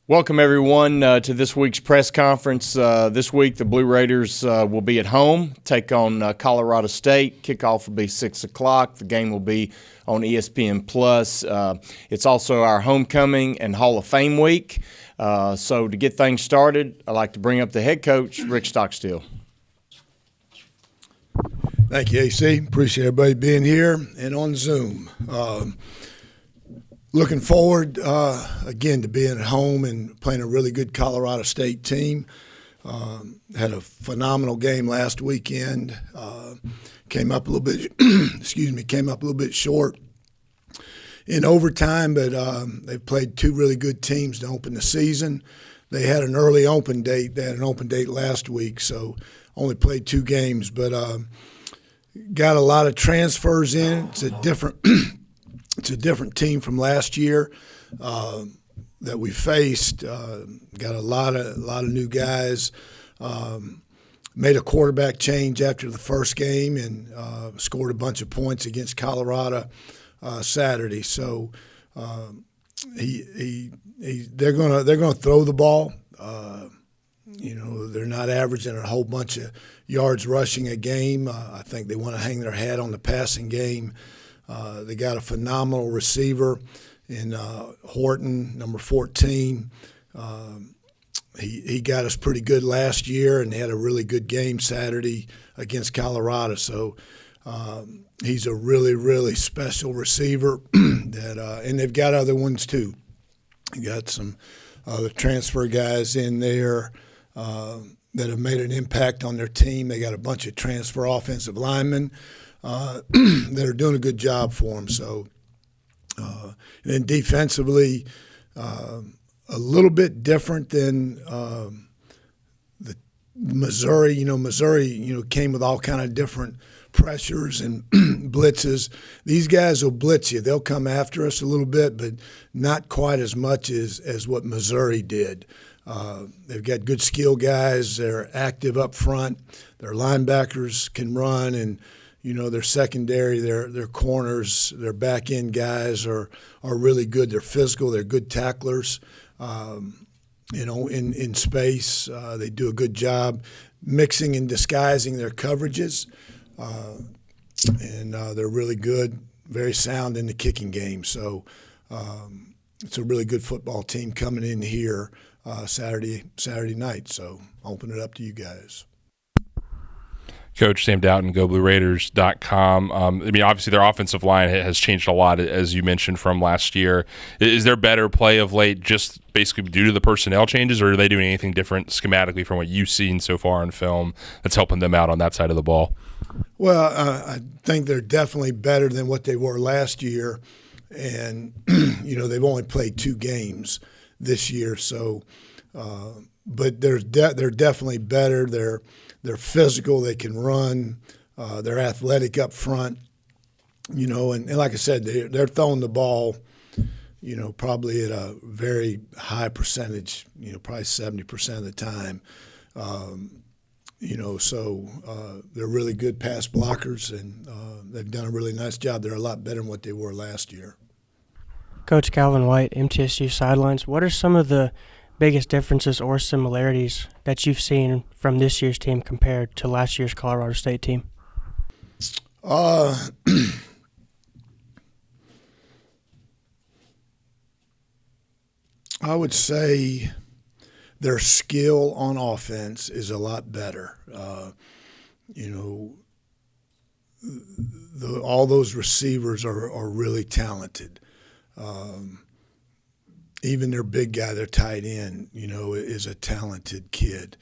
Welcome, everyone, to this week's press conference. This week, the Blue Raiders will be at home, take on Colorado State. Kickoff will be 6 o'clock. The game will be on ESPN+. It's also our homecoming and Hall of Fame week. So to get things started, I'd like to bring up the head coach, Rick Stockstill. Thank you, AC. Appreciate everybody being here and on Zoom. Looking forward, again, to being at home and playing a really good Colorado State team. Had a phenomenal game last weekend. Came up a little bit, came up a little bit short in overtime, but they've played two really good teams to open the season. They had an early open date. They had an open date last week, so only played two games, but got a lot of transfers in. It's a different It's a different team from last year that we faced. Got a lot of new guys. Made a quarterback change after the first game and scored a bunch of points against Colorado Saturday. So they're gonna throw the ball. They're not averaging a whole bunch of yards rushing a game. I think they want to hang their hat on the passing game. They got a phenomenal receiver in Horton, number 14. He got us pretty good last year, and they had a really good game Saturday against Colorado. So he's a really, really special receiver. And they've got other ones too. You got some other transfer guys in there that have made an impact on their team. They got a bunch of transfer offensive linemen that are doing a good job for them. So, and then defensively, a little bit different than the Missouri. Missouri, came with all kind of different pressures and blitzes. These guys will blitz you. They'll come after us a little bit, but not quite as much as what Missouri did. They've got good skill guys. They're active up front. Their linebackers can run, and their secondary, their corners, their back end guys are really good. They're physical. They're good tacklers. In space, they do a good job mixing and disguising their coverages, and they're really good, very sound in the kicking game. So it's a really good football team coming in here Saturday night. So I'll open it up to you guys. Coach Sam Doughton, GoBlueRaiders.com. Obviously their offensive line has changed a lot, as you mentioned, from last year. Is there better play of late just basically due to the personnel changes, or are they doing anything different schematically from what you've seen so far in film that's helping them out on that side of the ball? Well, I think they're definitely better than what they were last year. And, they've only played two games this year. So, but they're definitely better. They're physical. They can run. They're athletic up front. And like I said, they're throwing the ball, probably at a very high percentage. Probably 70% of the time. So they're really good pass blockers, and they've done a really nice job. They're a lot better than what they were last year. Coach Calvin White, MTSU sidelines. What are some of the biggest differences or similarities that you've seen from this year's team compared to last year's Colorado State team? I would say their skill on offense is a lot better. All those receivers are really talented. Even their big guy, their tight end, is a talented kid.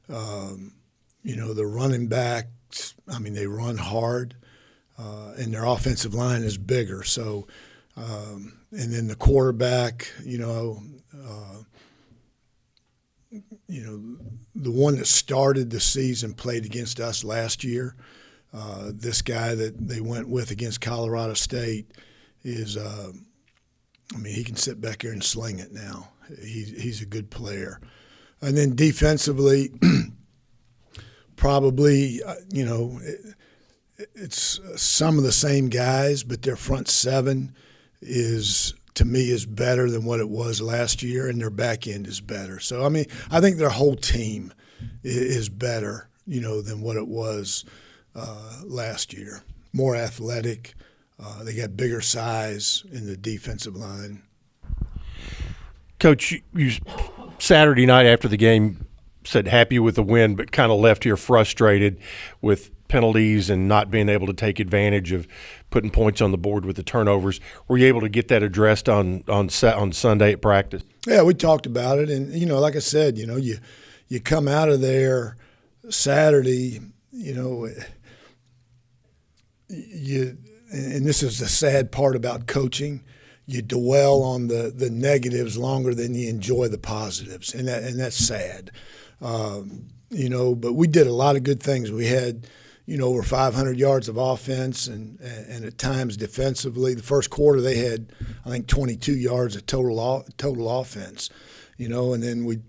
The running backs, they run hard, and their offensive line is bigger. So, and then the quarterback, the one that started the season played against us last year. This guy that they went with against Colorado State is he can sit back here and sling it now. He's a good player. And then defensively, probably, it's some of the same guys, but their front seven is to me, is better than what it was last year, and their back end is better. So, I mean, I think their whole team is better, than what it was last year. More athletic. They got bigger size in the defensive line. Coach, you Saturday night after the game said happy with the win, but kind of left here frustrated with penalties and not being able to take advantage of putting points on the board with the turnovers. Were you able to get that addressed on Sunday at practice? Yeah, we talked about it, and like I said, you come out of there Saturday, and this is the sad part about coaching. You dwell on the negatives longer than you enjoy the positives, and that's sad. But we did a lot of good things. We had, over 500 yards of offense and at times defensively. The first quarter they had, I think, 22 yards of total offense, and then we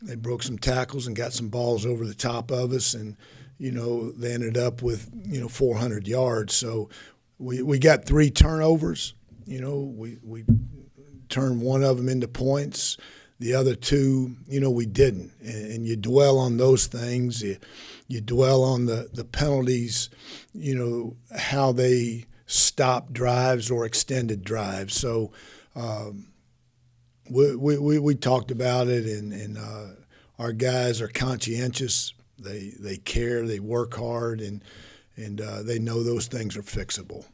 they broke some tackles and got some balls over the top of us, and, they ended up with, 400 yards. So we got 3 turnovers. We turned one of them into points. The other 2, we didn't. And you dwell on those things. You dwell on the penalties, how they stop drives or extended drives. So we talked about it, and our guys are conscientious. They care. They work hard, and they know those things are fixable.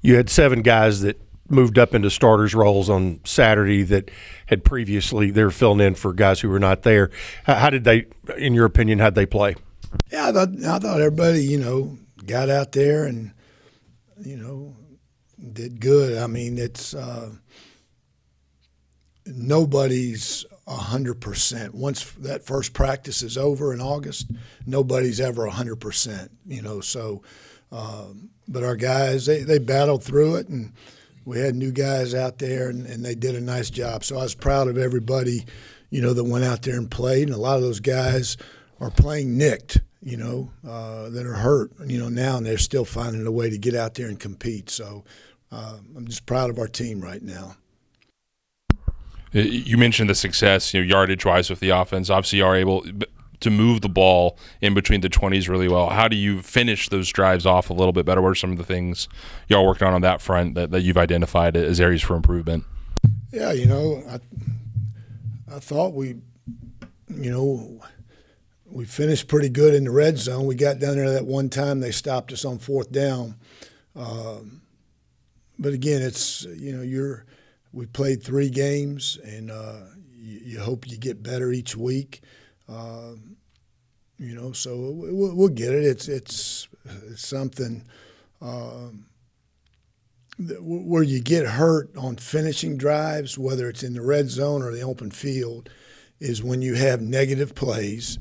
You had 7 guys that moved up into starters roles on Saturday that had previously they were filling in for guys who were not there. How did they, in your opinion, how'd they play? Yeah, I thought everybody, got out there and, did good. I mean, it's nobody's 100%. Once that first practice is over in August, nobody's ever 100%, so but our guys, they battled through it, and we had new guys out there, and they did a nice job. So I was proud of everybody, that went out there and played. And a lot of those guys are playing nicked, that are hurt, now, and they're still finding a way to get out there and compete. So I'm just proud of our team right now. You mentioned the success, yardage-wise with the offense. Obviously, you are able to move the ball in between the 20s really well. How do you finish those drives off a little bit better? What are some of the things y'all working on that front that you've identified as areas for improvement? Yeah, I thought we finished pretty good in the red zone. We got down there that one time they stopped us on 4th down. But again, it's, we played 3 games, and you hope you get better each week. So we'll get it. It's something where you get hurt on finishing drives, whether it's in the red zone or the open field, is when you have negative plays,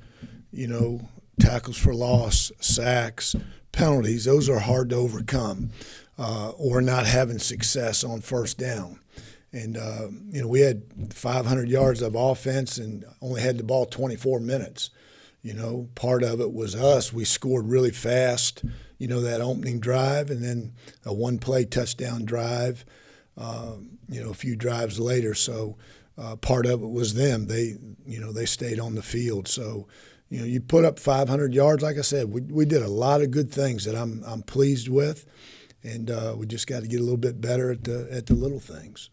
tackles for loss, sacks, penalties. Those are hard to overcome, or not having success on 1st down. And, we had 500 yards of offense and only had the ball 24 minutes. Part of it was us. We scored really fast, that opening drive, and then a 1-play touchdown drive, a few drives later. So part of it was them. They stayed on the field. So, you put up 500 yards. Like I said, we did a lot of good things that I'm pleased with, and we just got to get a little bit better at the little things.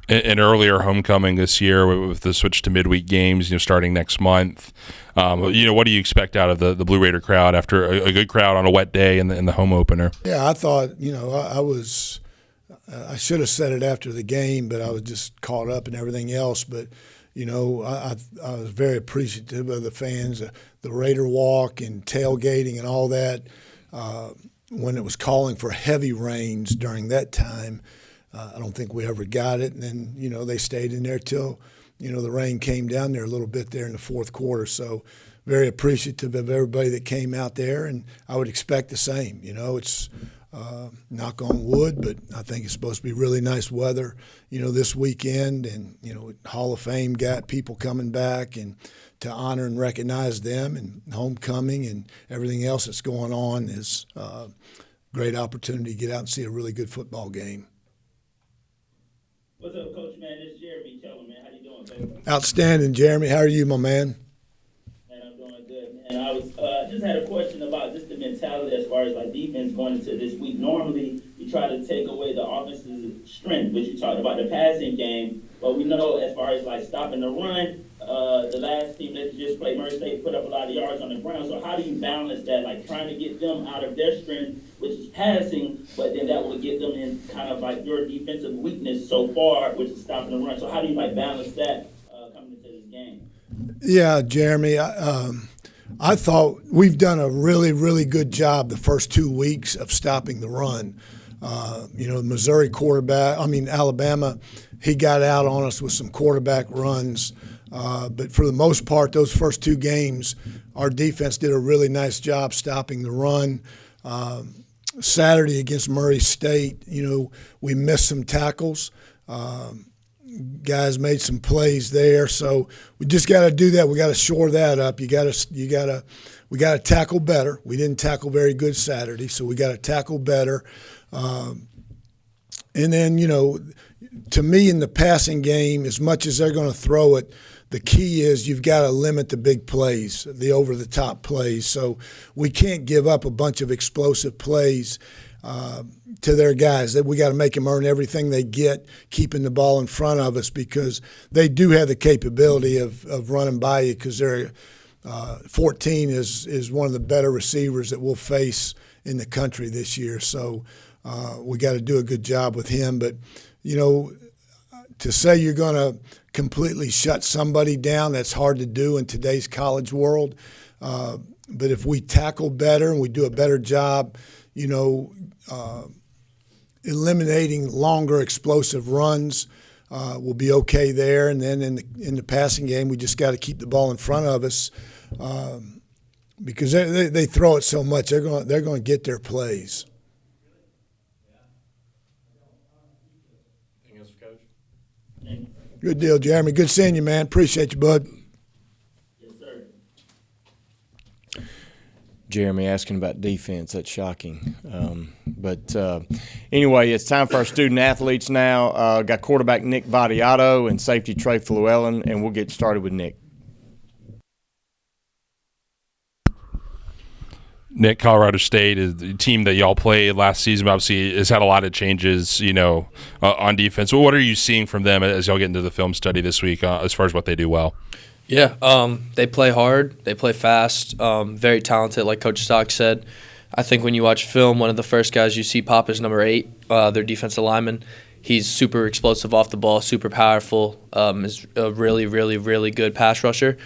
An earlier homecoming this year with the switch to midweek games, starting next month. What do you expect out of the Blue Raider crowd after a good crowd on a wet day in the home opener? Yeah, I thought, I should have said it after the game, but I was just caught up in everything else. But, I was very appreciative of the fans, the Raider walk and tailgating and all that. When it was calling for heavy rains during that time, I don't think we ever got it. And then, they stayed in there till, the rain came down there a little bit there in the 4th quarter. So very appreciative of everybody that came out there, and I would expect the same. It's knock on wood, but I think it's supposed to be really nice weather, this weekend. And, Hall of Fame got people coming back and to honor and recognize them, and homecoming and everything else that's going on is a great opportunity to get out and see a really good football game. What's up, Coach, man? It's Jeremy Keller, man. How you doing, baby? Outstanding, Jeremy. How are you, my man? Man, I'm doing good, man. I was just had a question about just the mentality as far as like defense going into this week. Normally, you try to take away the offense's strength, but you talked about the passing game. But we know as far as like stopping the run, the last team that just played, Murray State, put up a lot of yards on the ground. So how do you balance that, like trying to get them out of their strength, which is passing, but then that will get them in kind of like your defensive weakness so far, which is stopping the run. So how do you like balance that coming into this game? Yeah, Jeremy. I thought we've done a really, really good job the first 2 weeks of stopping the run. Missouri Alabama, he got out on us with some quarterback runs. But for the most part, those first 2 games, our defense did a really nice job stopping the run. Saturday against Murray State, we missed some tackles. Guys made some plays there, so we just got to do that. We got to shore that up. We got to tackle better. We didn't tackle very good Saturday, so we got to tackle better. And then, to me in the passing game, as much as they're going to throw it, the key is you've got to limit the big plays, the over-the-top plays. So we can't give up a bunch of explosive plays to their guys. That we got to make them earn everything they get, keeping the ball in front of us, because they do have the capability of running by you, because they're 14 is one of the better receivers that we'll face in the country this year. So we got to do a good job with him. But, to say you're going to completely shut somebody down, that's hard to do in today's college world. But if we tackle better and we do a better job, eliminating longer explosive runs, we'll be okay there. And then in the passing game, we just got to keep the ball in front of us, because they throw it so much. They're going to get their plays. Anything else, Coach? Good deal, Jeremy. Good seeing you, man. Appreciate you, bud. Yes, sir. Jeremy asking about defense. That's shocking. But anyway, it's time for our student athletes now. Got quarterback Nick Vadiato and safety Trey Flewellen, and we'll get started with Nick. Nick, Colorado State is the team that y'all played last season. Obviously, has had a lot of changes, on defense. What are you seeing from them as y'all get into the film study this week, as far as what they do well? Yeah, they play hard. They play fast. Very talented, like Coach Stock said. I think when you watch film, one of the first guys you see pop is number 8, their defensive lineman. He's super explosive off the ball, super powerful. Is a really, really, really good pass rusher.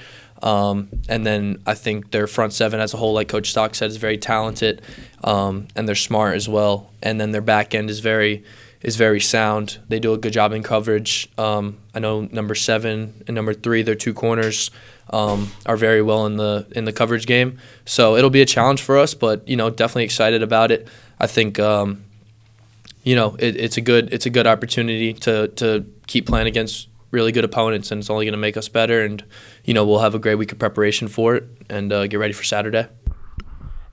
And then I think their front 7 as a whole, like Coach Stock said, is very talented, and they're smart as well. And then their back end is very sound. They do a good job in coverage. I know number 7 and number 3, their 2 corners, are very well in the coverage game. So it'll be a challenge for us, but definitely excited about it. I think it's a good opportunity to keep playing against really good opponents, and it's only going to make us better. And we'll have a great week of preparation for it and get ready for Saturday.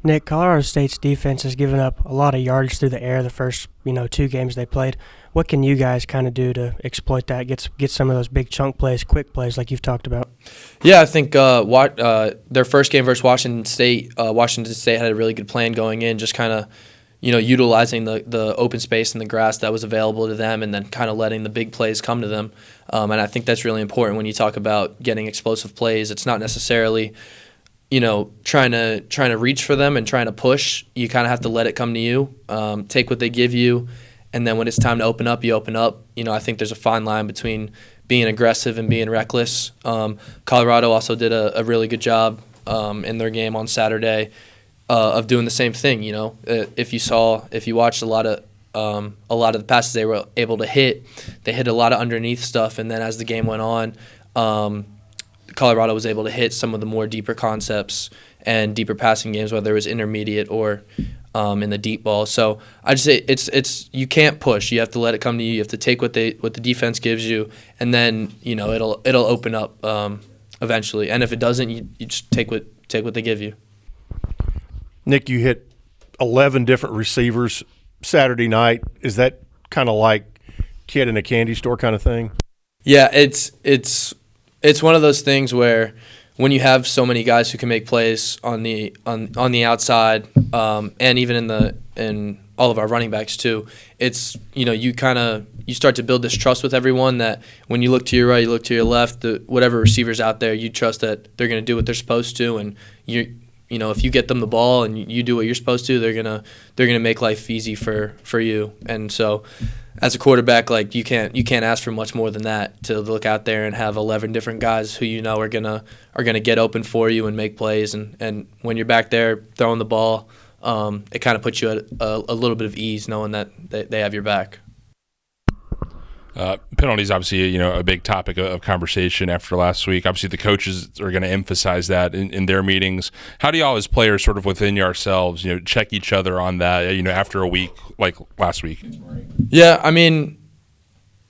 Nick, Colorado State's defense has given up a lot of yards through the air the first 2 games they played. What can you guys kind of do to exploit that, get some of those big chunk plays, quick plays like you've talked about? Yeah, I think their first game versus Washington State had a really good plan going in, just kind of utilizing the open space and the grass that was available to them, and then kind of letting the big plays come to them. And I think that's really important when you talk about getting explosive plays. It's not necessarily trying to reach for them and trying to push. You kind of have to let it come to you, take what they give you, and then when it's time to open up, you open up. I think there's a fine line between being aggressive and being reckless. Colorado also did a really good job in their game on Saturday of doing the same thing. If you watched a lot of the passes they were able to hit, they hit a lot of underneath stuff, and then as the game went on, Colorado was able to hit some of the more deeper concepts and deeper passing games, whether it was intermediate or in the deep ball. So I just say it's you can't push. You have to let it come to you. You have to take what the defense gives you, and then it'll open up eventually. And if it doesn't, you just take what they give you. Nick, you hit 11 different receivers Saturday night. Is that kind of like kid in a candy store kind of thing? Yeah, it's one of those things where when you have so many guys who can make plays on the outside, and even in all of our running backs too, it's you start to build this trust with everyone that when you look to your right, you look to your left, whatever receivers out there, you trust that they're going to do what they're supposed to, and if you get them the ball and you do what you're supposed to, they're gonna make life easy for you. And so, as a quarterback, like you can't ask for much more than that, to look out there and have 11 different guys who are gonna get open for you and make plays. And when you're back there throwing the ball, it kind of puts you at a little bit of ease knowing that they have your back. Penalties, obviously, a big topic of conversation after last week. Obviously, the coaches are going to emphasize that in their meetings. How do y'all, as players, sort of within yourselves, check each other on that, after a week like last week? Yeah, I mean,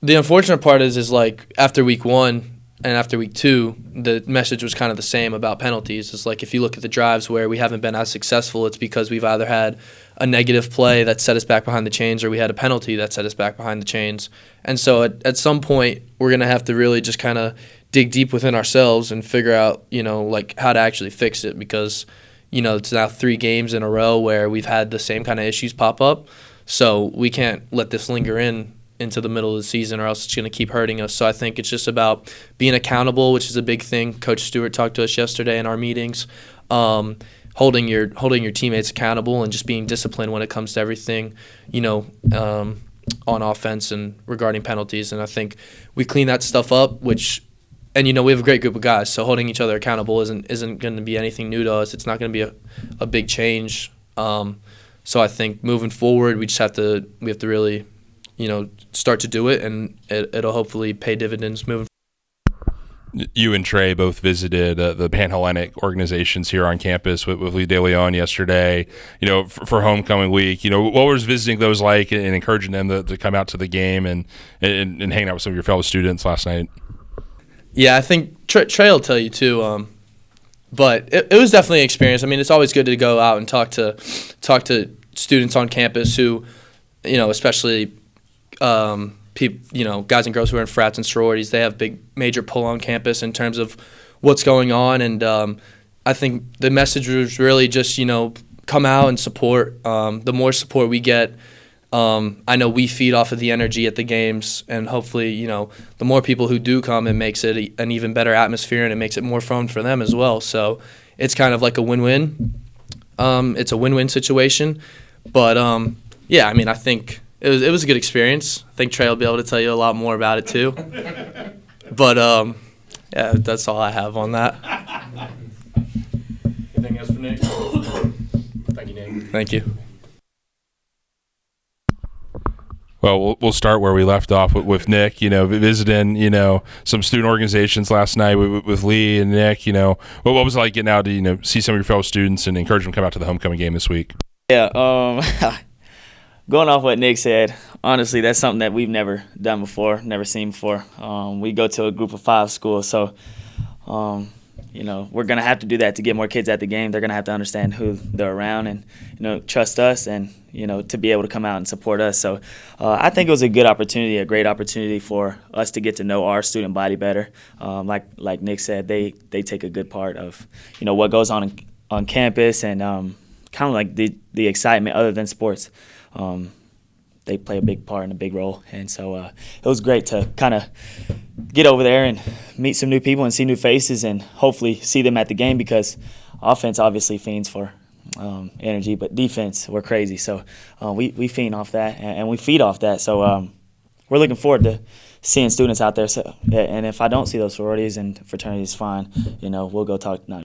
the unfortunate part is like after week 1 and after week 2, the message was kind of the same about penalties. It's like if you look at the drives where we haven't been as successful, it's because we've either had a negative play that set us back behind the chains, or we had a penalty that set us back behind the chains. And so at some point, we're going to have to really just kind of dig deep within ourselves and figure out, like how to actually fix it, because, it's now 3 games in a row where we've had the same kind of issues pop up. So we can't let this linger into the middle of the season, or else it's going to keep hurting us. So I think it's just about being accountable, which is a big thing. Coach Stewart talked to us yesterday in our meetings. Holding your teammates accountable and just being disciplined when it comes to everything, on offense and regarding penalties. And I think we clean that stuff up, we have a great group of guys. So holding each other accountable isn't going to be anything new to us. It's not going to be a big change. So I think moving forward, we have to really, start to do it, and it'll hopefully pay dividends moving forward. You and Trey both visited the Pan-Hellenic organizations here on campus with Lee DeLeon yesterday, for homecoming week. What was visiting those like, and encouraging them to come out to the game and hang out with some of your fellow students last night? Yeah, I think Trey will tell you too. But it was definitely an experience. I mean, it's always good to go out and talk to students on campus who, especially guys and girls who are in frats and sororities. They have big major pull on campus in terms of what's going on, and I think the message was really just come out and support. The more support we get, I know we feed off of the energy at the games, and hopefully the more people who do come, it makes it an even better atmosphere, and it makes it more fun for them as well. So it's kind of like a win-win. It's a win-win situation, but yeah, I mean, I think it was a good experience. I think Trey will be able to tell you a lot more about it too. But yeah, that's all I have on that. Anything else for Nick? Thank you, Nick. Thank you. Well, we'll start where we left off with Nick. Visiting some student organizations last night with Lee and Nick. What was it like getting out to see some of your fellow students and encourage them to come out to the homecoming game this week? Yeah, going off what Nick said, honestly, that's something that we've never done before, never seen before. We go to a group of 5 schools, so we're gonna have to do that to get more kids at the game. They're gonna have to understand who they're around and trust us, and to be able to come out and support us. So I think it was a good opportunity, a great opportunity for us to get to know our student body better. Like Nick said, they take a good part of what goes on campus, and kind of like the excitement other than sports. They play a big part and a big role, and so it was great to kind of get over there and meet some new people and see new faces, and hopefully see them at the game, because offense obviously fiends for energy, but defense, we're crazy. So we fiend off that, and we feed off that. So we're looking forward to seeing students out there. So, and if I don't see those sororities and fraternities, fine. We'll go talk. No.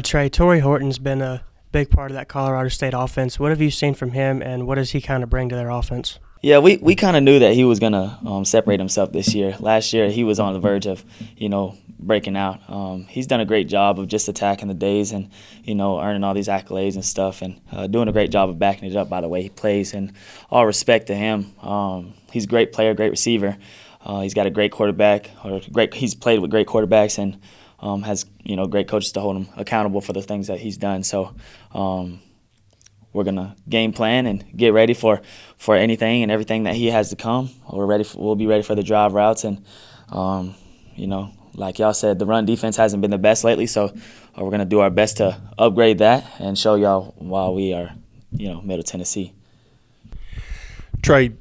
Trey, Torrey Horton's been a big part of that Colorado State offense. What have you seen from him, and what does he kind of bring to their offense? Yeah, we kind of knew that he was going to separate himself this year. Last year, he was on the verge of, breaking out. He's done a great job of just attacking the days and, earning all these accolades and stuff, and doing a great job of backing it up by the way he plays. And all respect to him. He's a great player, great receiver. He's got a great quarterback, he's played with great quarterbacks, and has great coaches to hold him accountable for the things that he's done. So we're gonna game plan and get ready for anything and everything that he has to come. We'll be ready for the drive routes, and like y'all said, the run defense hasn't been the best lately, so we're gonna do our best to upgrade that and show y'all why we are, Middle Tennessee. Trey,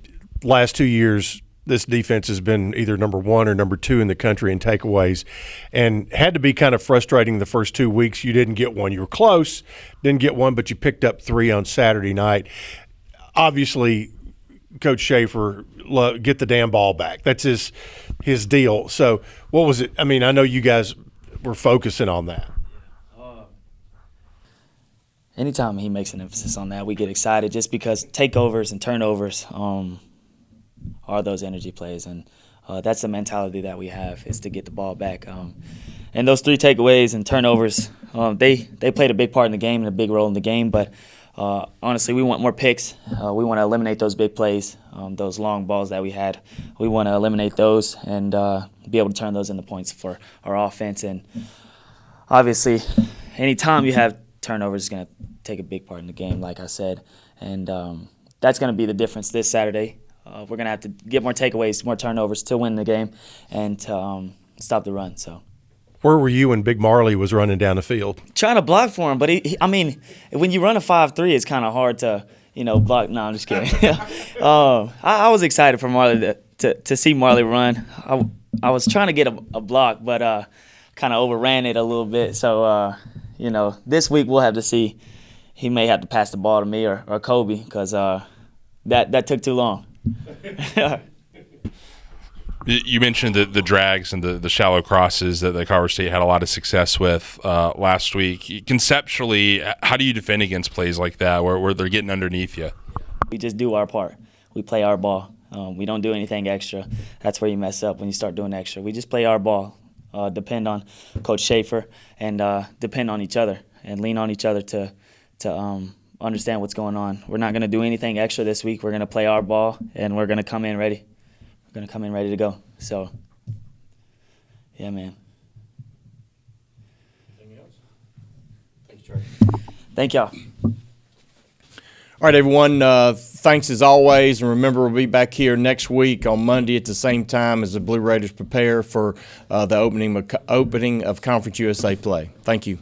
last 2 years, this defense has been either number 1 or number 2 in the country in takeaways, and had to be kind of frustrating the first 2 weeks. You didn't get one. You were close, didn't get one, but you picked up 3 on Saturday night. Obviously, Coach Schaefer, get the damn ball back. That's his deal. So what was it? I mean, I know you guys were focusing on that. Anytime he makes an emphasis on that, we get excited just because takeovers and turnovers are those energy plays, and that's the mentality that we have, is to get the ball back. And those 3 takeaways and turnovers, they played a big part in the game and a big role in the game, but honestly, we want more picks. We want to eliminate those big plays, those long balls that we had. We want to eliminate those and be able to turn those into points for our offense. And obviously, anytime you have turnovers, is going to take a big part in the game, like I said. And that's going to be the difference this Saturday. We're going to have to get more takeaways, more turnovers to win the game and to stop the run. So, where were you when Big Marley was running down the field? Trying to block for him, but I mean, when you run a 5-3, it's kind of hard to, block. No, I'm just kidding. I was excited for Marley to see Marley run. I was trying to get a block, but kind of overran it a little bit. So, this week we'll have to see. He may have to pass the ball to me or Kobe, because that took too long. You mentioned the drags and the shallow crosses that Colorado State had a lot of success with last week. Conceptually, how do you defend against plays like that where they're getting underneath you? We just do our part. We play our ball. We don't do anything extra. That's where you mess up when you start doing extra. We just play our ball, depend on Coach Schaefer, and depend on each other and lean on each other to understand what's going on. We're not going to do anything extra this week. We're going to play our ball, and we're going to come in ready. We're going to come in ready to go. So, yeah, man. Anything else? Thanks, Trey. Thank y'all. All right, everyone, thanks as always. And remember, we'll be back here next week on Monday at the same time as the Blue Raiders prepare for the opening of Conference USA play. Thank you.